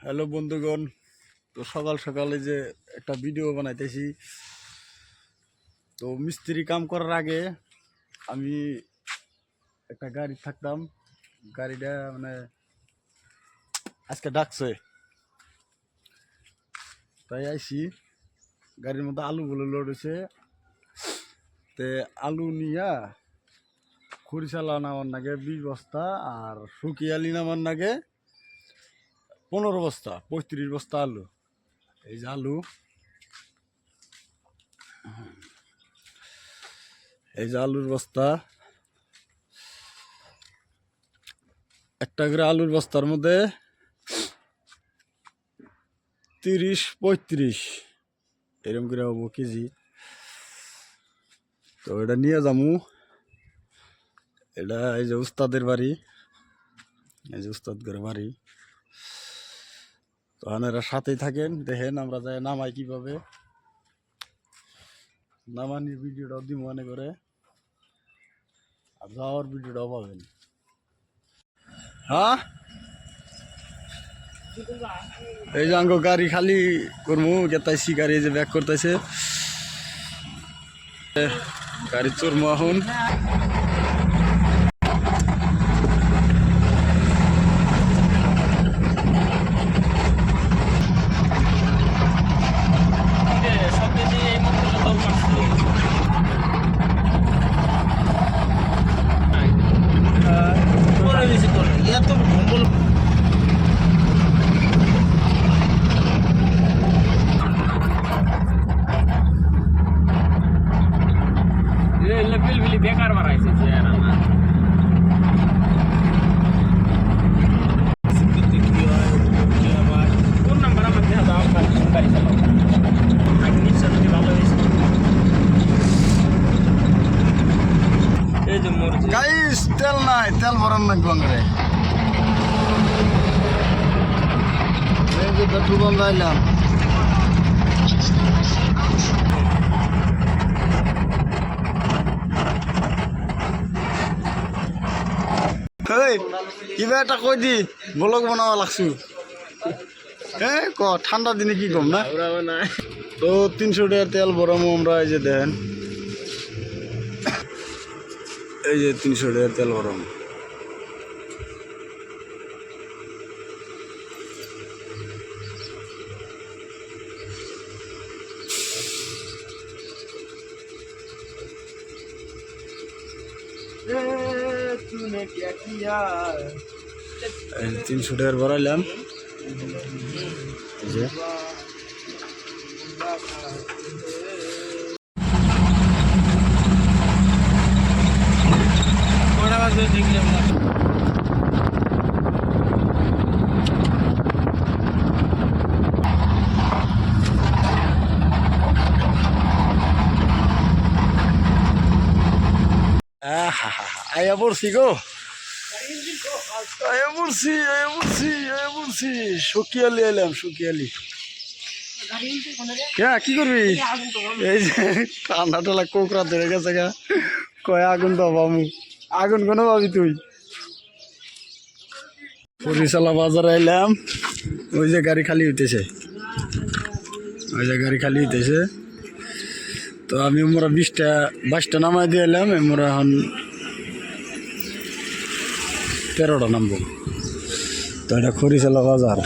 Hello বন্ধুগণ, তো সকাল সকালে যে একটা ভিডিও বানাইতেছি। তো মিস্ত্রি কাম করার আগে আমি একটা গাড়ি থাকতাম, গাড়িটা মানে আজকে ডাকছে, তাই আইসি। গাড়ির মধ্যে আলুগুলো লোড হয়েছে, তে আলু নিয়া খরিশালা নামার নাগে 20 বস্তা আর শুকিয়ালি নামার নাগে 15 বস্তা 35 বস্তা আলু। এই যে আলু, এই যে আলুর বস্তা, একটা করে আলুর বস্তার মধ্যে 30-35 এরকম করে হবো কেজি। তো এটা নিয়ে যামু, এটা এই যে উস্তাদের বাড়ি, এই যে উস্তাদ করে বাড়ি। তো আপনারা সাথেই থাকেন, দেখেন আমরা যাই নামাই কিভাবে, নামানির ভিডিওটাও দিব মনে করে, আর যাওয়ার ভিডিওটাও পাবেন। হ্যাঁ, এই যে আঙ্গো গাড়ি খালি করবো, গেতাইছি গাড়ি এই যে ব্যাক করতেছে, গাড়ি চড়বো এখন। বেকার বাড়াইছে কোন নাম্বার আমার দেখা দাও, গাড়ি চালাও আগে নিশ্চয় যদি ভালো হয়েছে। এই যে মরজি গাইস, তেল নাই, তেল ভরান লাগবে আঙ্গরে। এই যে পেট্রোল পাম্প আইলাম, কিবা এটা কই দি ব্লগ বনাব লাগছো। ক ঠান্ডা দিনে কি কম না। তো 300 টাকার তেল ভরামো আমরা, এই যে দেন, এই যে 300 টাকার তেল ভরামো। এই 300 টাকার ভরাইলাম, এই যে আয়া পড়ছি গো, আয়া পড়ছি শুকিয়ালি এলাম, শুকিয়ালি। কি করবি? এই যে ঠান্ডা টালা কোকরা ধরে গেছে গা, কয় আগুন তো পাবো, আগুন কোনো পাবি তুই? বরিশালা বাজার আইলাম, ওই যে গাড়ি খালি হইতেছে, ওই যে গাড়ি খালি হইতেছে। তো আমি মোরা 22টা নামাই দিয়ে এলাম, মোরা এখন 13টা নামবো। তো এটা খরিশালা বাজার।